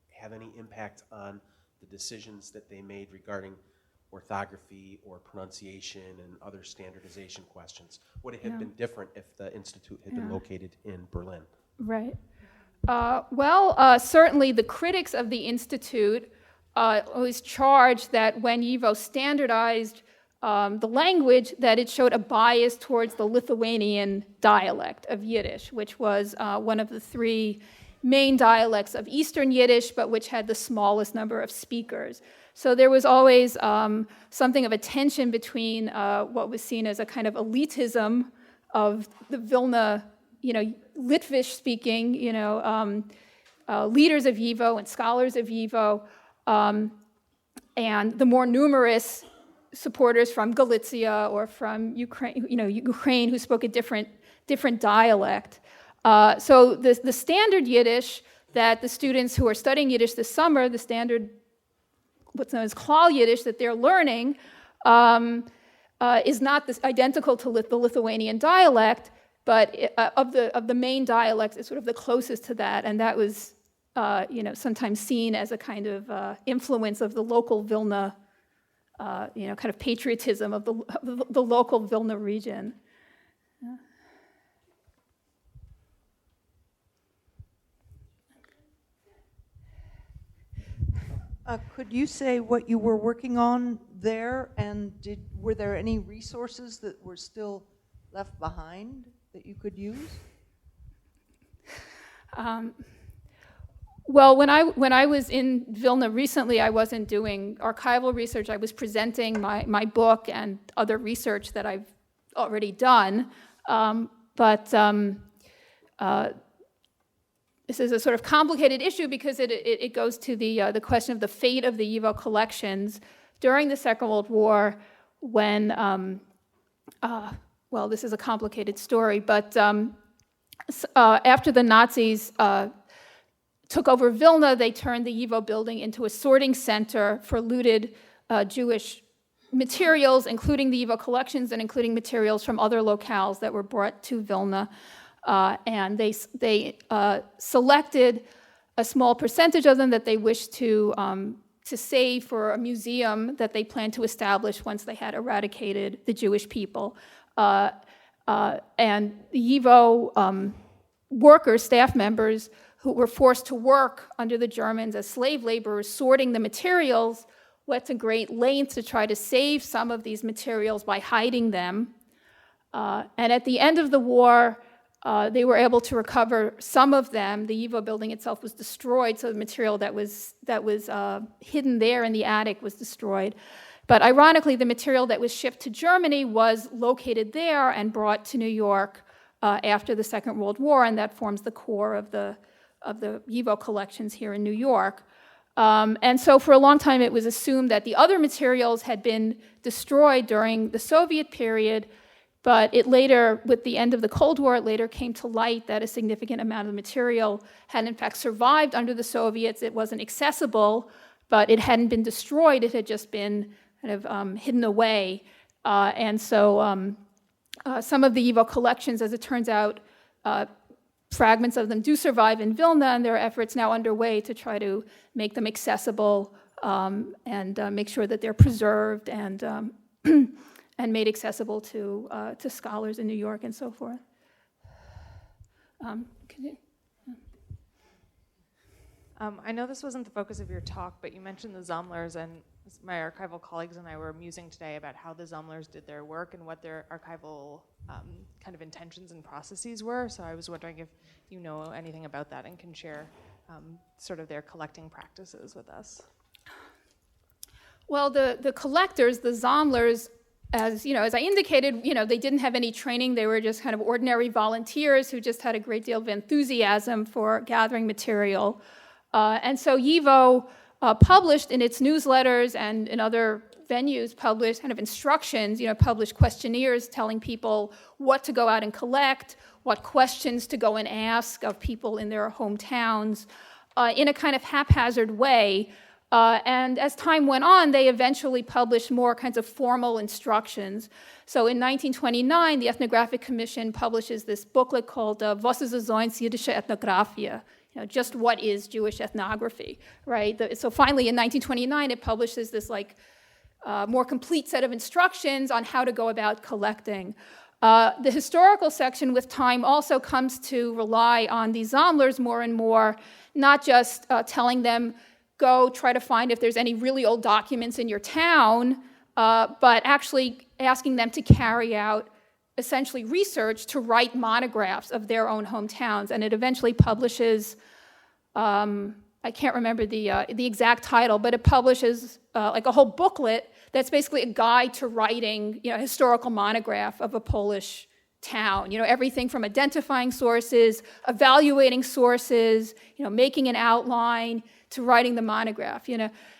have any impact on the decisions that they made regarding orthography or pronunciation and other standardization questions? Would it have been different if the institute had been located in Berlin? Right. Certainly the critics of the institute always charged that when YIVO standardized the language, that it showed a bias towards the Lithuanian dialect of Yiddish, which was one of the three main dialects of Eastern Yiddish, but which had the smallest number of speakers. So there was always something of a tension between what was seen as a kind of elitism of the Vilna, Litvish-speaking, leaders of YIVO and scholars of YIVO, and the more numerous supporters from Galicia or from Ukraine who spoke a different dialect. So the standard Yiddish that the students who are studying Yiddish this summer, the standard, what's known as Klal Yiddish that they're learning, is not identical to the Lithuanian dialect, but of the main dialects, it's sort of the closest to that, and that was sometimes seen as a kind of influence of the local Vilna, kind of patriotism of the local Vilna region. Yeah. Could you say what you were working on there, and were there any resources that were still left behind that you could use? Well, when I was in Vilna recently, I wasn't doing archival research. I was presenting my book and other research that I've already done. This is a sort of complicated issue because it goes to the question of the fate of the YIVO collections during the Second World War when, well, this is a complicated story, but after the Nazis took over Vilna, they turned the YIVO building into a sorting center for looted Jewish materials, including the YIVO collections and including materials from other locales that were brought to Vilna. And they selected a small percentage of them that they wished to save for a museum that they planned to establish once they had eradicated the Jewish people. And the YIVO workers, staff members, who were forced to work under the Germans as slave laborers, sorting the materials, went to great lengths to try to save some of these materials by hiding them. And at the end of the war, they were able to recover some of them. The YIVO building itself was destroyed, so the material that was hidden there in the attic was destroyed. But ironically, the material that was shipped to Germany was located there and brought to New York after the Second World War, and that forms the core of the YIVO collections here in New York. And so for a long time, it was assumed that the other materials had been destroyed during the Soviet period, but it later, with the end of the Cold War, it later came to light that a significant amount of material had in fact survived under the Soviets. It wasn't accessible, but it hadn't been destroyed. It had just been kind of hidden away. And so some of the YIVO collections, as it turns out, fragments of them do survive in Vilna, and there are efforts now underway to try to make them accessible and make sure that they're preserved and and made accessible to scholars in New York and so forth. I know this wasn't the focus of your talk, but you mentioned the Zomlers, and my archival colleagues and I were musing today about how the Zomlers did their work and what their archival kind of intentions and processes were. So I was wondering if you know anything about that and can share sort of their collecting practices with us. Well, the collectors, the Zomlers, as I indicated, they didn't have any training. They were just kind of ordinary volunteers who just had a great deal of enthusiasm for gathering material. And so YIVO published in its newsletters and in other venues, published kind of instructions, published questionnaires telling people what to go out and collect, what questions to go and ask of people in their hometowns in a kind of haphazard way. And as time went on, they eventually published more kinds of formal instructions. So in 1929, the Ethnographic Commission publishes this booklet called Was ist sonst Jiddische Ethnographie? Just what is Jewish ethnography, right? So finally, in 1929, it publishes this more complete set of instructions on how to go about collecting. The historical section with time also comes to rely on these Zomlers more and more, not just telling them, go try to find if there's any really old documents in your town, but actually asking them to carry out essentially research to write monographs of their own hometowns. And it eventually publishes, I can't remember the exact title, but it publishes a whole booklet that's basically a guide to writing a historical monograph of a Polish town. Everything from identifying sources, evaluating sources, making an outline, to writing the monograph,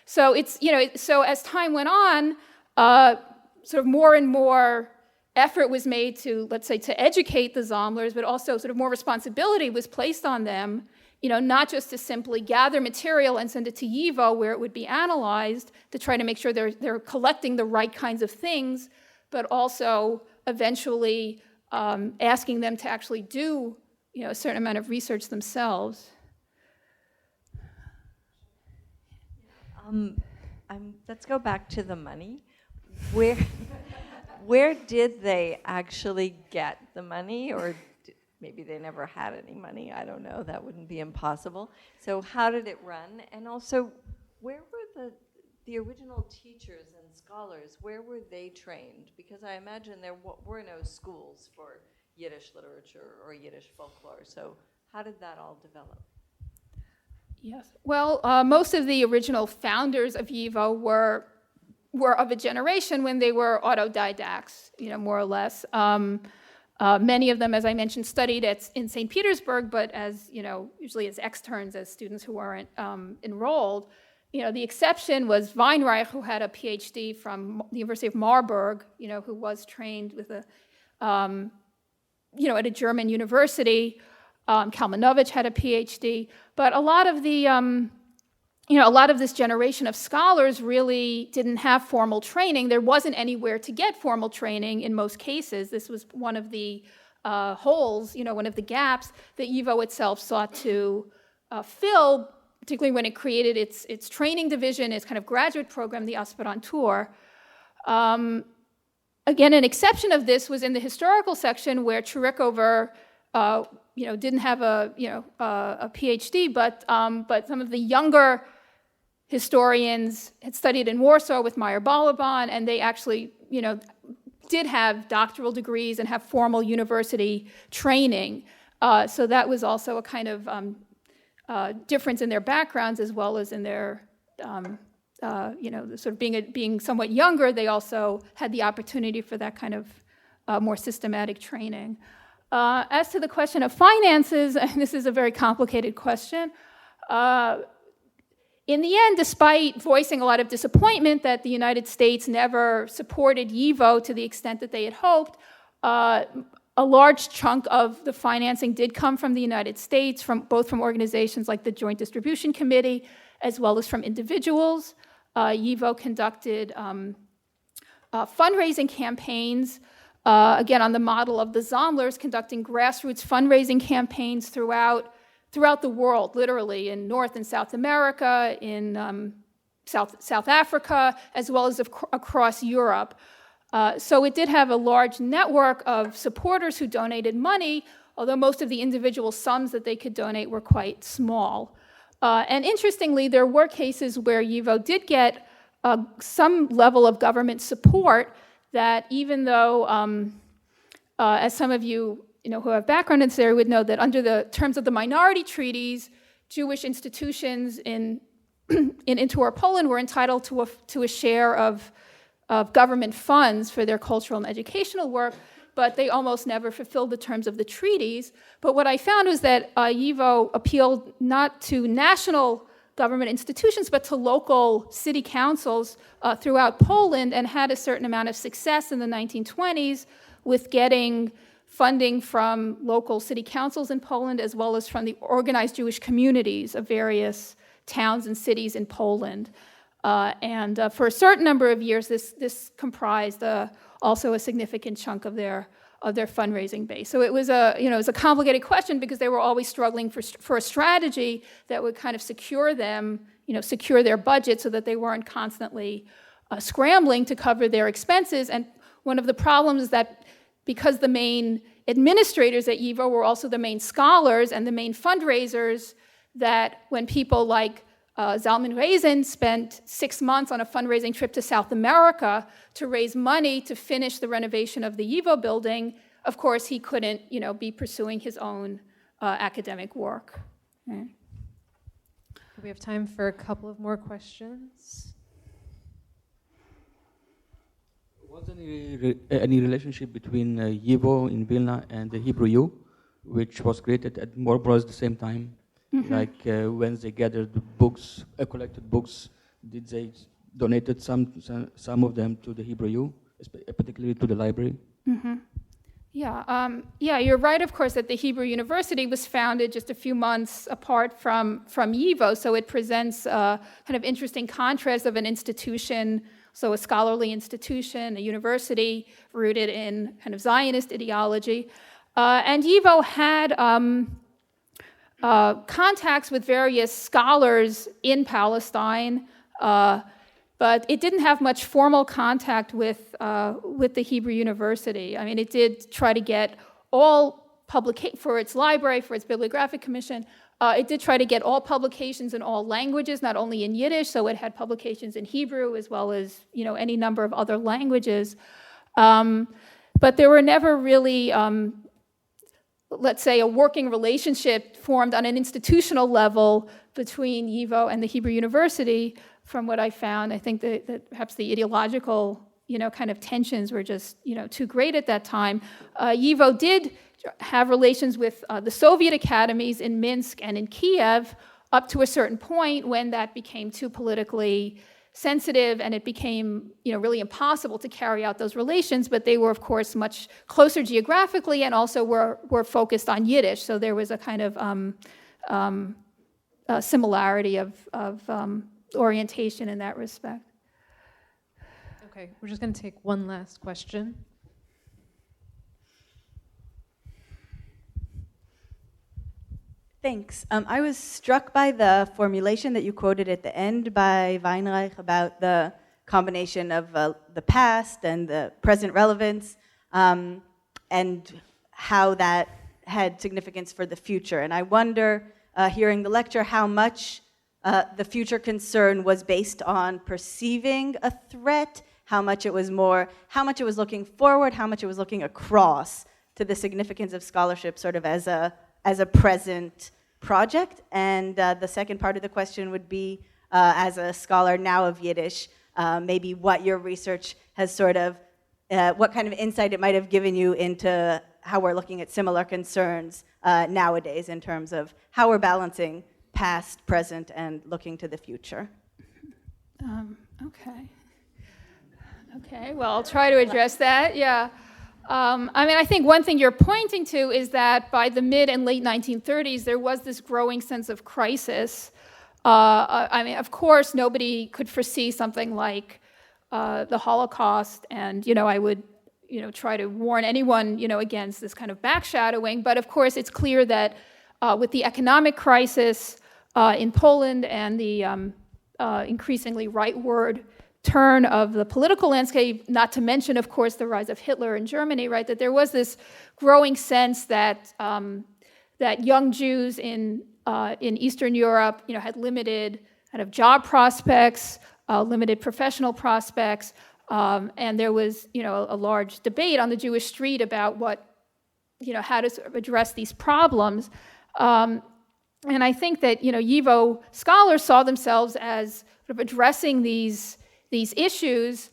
So it's, so as time went on, sort of more and more effort was made to, let's say, to educate the Zomlers, but also sort of more responsibility was placed on them, not just to simply gather material and send it to YIVO where it would be analyzed to try to make sure they're collecting the right kinds of things, but also eventually asking them to actually do, a certain amount of research themselves. Let's go back to the money. Where did they actually get the money, or maybe they never had any money? I don't know. That wouldn't be impossible. So how did it run? And also, where were the original teachers and scholars? Where were they trained? Because I imagine there were no schools for Yiddish literature or Yiddish folklore. So How did that all develop? Yes. Well, most of the original founders of YIVO were of a generation when they were autodidacts, more or less. Many of them, as I mentioned, studied in St. Petersburg, but as, usually as externs, as students who weren't enrolled. The exception was Weinreich, who had a PhD from the University of Marburg, who was trained with at a German university. Kalmanovich had a PhD, but a lot of this generation of scholars really didn't have formal training. There wasn't anywhere to get formal training in most cases. This was one of the holes, one of the gaps that YIVO itself sought to fill, particularly when it created its training division, its kind of graduate program, the Aspirantur. Again, an exception of this was in the historical section where Chirikover didn't have a PhD, but some of the younger historians had studied in Warsaw with Meyer Balaban, and they actually, did have doctoral degrees and have formal university training. So that was also a kind of difference in their backgrounds as well as in their, sort of being somewhat younger. They also had the opportunity for that kind of more systematic training. As to the question of finances, and this is a very complicated question, in the end, despite voicing a lot of disappointment that the United States never supported YIVO to the extent that they had hoped, a large chunk of the financing did come from the United States, both from organizations like the Joint Distribution Committee, as well as from individuals. YIVO conducted fundraising campaigns, again, on the model of the Zomlers, conducting grassroots fundraising campaigns throughout the world, literally, in North and South America, in South Africa, as well as across Europe. So it did have a large network of supporters who donated money, although most of the individual sums that they could donate were quite small. And interestingly, there were cases where YIVO did get some level of government support that even though, as some of you who have background in this area would know, that under the terms of the minority treaties, Jewish institutions in interwar Poland were entitled to a share of government funds for their cultural and educational work, but they almost never fulfilled the terms of the treaties. But what I found was that YIVO appealed not to national government institutions, but to local city councils throughout Poland, and had a certain amount of success in the 1920s with getting funding from local city councils in Poland, as well as from the organized Jewish communities of various towns and cities in Poland. And for a certain number of years, this comprised also a significant chunk of their fundraising base. So it was a complicated question because they were always struggling for a strategy that would kind of secure them, secure their budget so that they weren't constantly scrambling to cover their expenses. And one of the problems is that because the main administrators at YIVO were also the main scholars and the main fundraisers, that when people like Zalman Rezen spent 6 months on a fundraising trip to South America to raise money to finish the renovation of the YIVO building, of course he couldn't, be pursuing his own academic work. Okay. We have time for a couple of more questions. Was any relationship between YIVO in Vilna and the Hebrew U, which was created at more or less the same time? Mm-hmm. Like when they gathered books, collected books, did they donated some of them to the Hebrew U, particularly to the library? Mm-hmm. Yeah, you're right, of course, that the Hebrew University was founded just a few months apart from YIVO, so it presents a kind of interesting contrast of an institution, so a scholarly institution, a university rooted in kind of Zionist ideology. And YIVO had contacts with various scholars in Palestine, but it didn't have much formal contact with the Hebrew University. I mean, it did try to get all for its library, for its Bibliographic Commission, it did try to get all publications in all languages, not only in Yiddish, so it had publications in Hebrew as well as, any number of other languages. But there were never really let's say, a working relationship formed on an institutional level between YIVO and the Hebrew University. From what I found, I think that perhaps the ideological, kind of tensions were just, too great at that time. YIVO did have relations with the Soviet academies in Minsk and in Kiev up to a certain point when that became too politically sensitive and it became, really impossible to carry out those relations. But they were, of course, much closer geographically and also were focused on Yiddish. So there was a kind of similarity of orientation in that respect. Okay, we're just going to take one last question. Thanks. I was struck by the formulation that you quoted at the end by Weinreich about the combination of the past and the present relevance, and how that had significance for the future. And I wonder, hearing the lecture, how much the future concern was based on perceiving a threat, how much it was looking forward, how much it was looking across to the significance of scholarship sort of as a present project. And the second part of the question would be, as a scholar now of Yiddish, maybe what your research has sort of, what kind of insight it might have given you into how we're looking at similar concerns nowadays in terms of how we're balancing past, present, and looking to the future. Okay, well, I'll try to address that, yeah. I think one thing you're pointing to is that by the mid and late 1930s, there was this growing sense of crisis. Of course, nobody could foresee something like the Holocaust, and, I would, try to warn anyone, against this kind of backshadowing. But of course, it's clear that with the economic crisis in Poland and the increasingly rightward turn of the political landscape, not to mention, of course, the rise of Hitler in Germany, right, that there was this growing sense that that young Jews in Eastern Europe, had limited kind of job prospects, limited professional prospects, and there was, a large debate on the Jewish street about how to sort of address these problems. And I think that, YIVO scholars saw themselves as sort of addressing these issues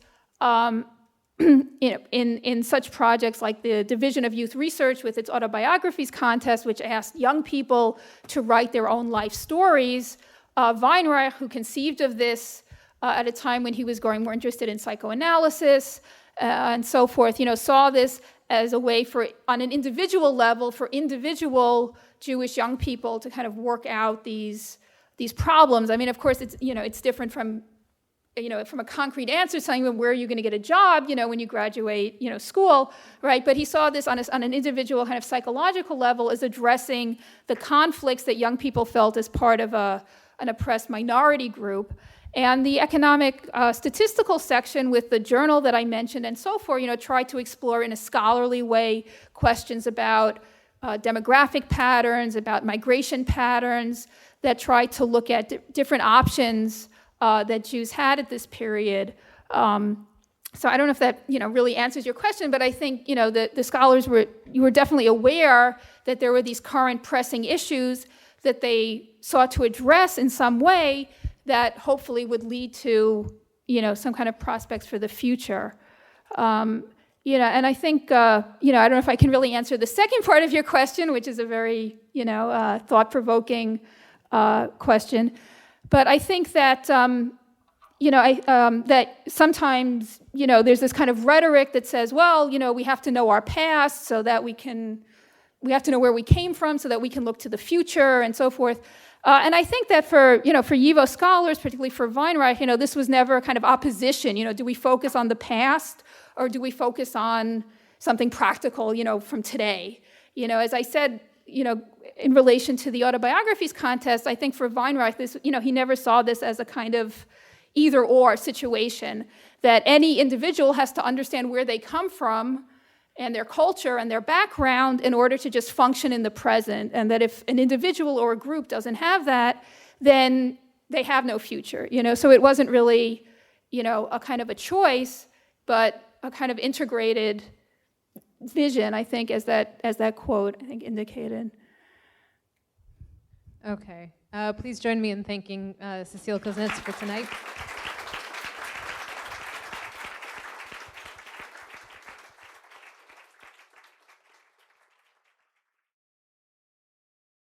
in such projects like the Division of Youth Research with its autobiographies contest, which asked young people to write their own life stories. Weinreich, who conceived of this at a time when he was growing more interested in psychoanalysis and so forth, saw this as a way on an individual level, for individual Jewish young people to kind of work out these problems. Of course, it's different from a concrete answer telling them where you're going to get a job, when you graduate, school, right? But he saw this on an individual kind of psychological level as addressing the conflicts that young people felt as part of an oppressed minority group. And the economic statistical section with the journal that I mentioned and so forth, tried to explore in a scholarly way questions about demographic patterns, about migration patterns, that tried to look at different options that Jews had at this period. So I don't know if that really answers your question, but I think the scholars were definitely aware that there were these current pressing issues that they sought to address in some way that hopefully would lead to some kind of prospects for the future. And I think I don't know if I can really answer the second part of your question, which is a very thought-provoking question. But I think that, that sometimes, there's this kind of rhetoric that says, well, we have to know our past so that we have to know where we came from so that we can look to the future and so forth. And I think that for YIVO scholars, particularly for Weinreich, this was never a kind of opposition. Do we focus on the past or do we focus on something practical, from today? As I said, in relation to the autobiographies contest, I think for Weinreich, this, he never saw this as a kind of either-or situation, that any individual has to understand where they come from and their culture and their background in order to just function in the present, and that if an individual or a group doesn't have that, then they have no future, So it wasn't really, a kind of a choice, but a kind of integrated vision, I think, as that quote, I think, indicated. Okay. Please join me in thanking Cecile Kuznitz for tonight.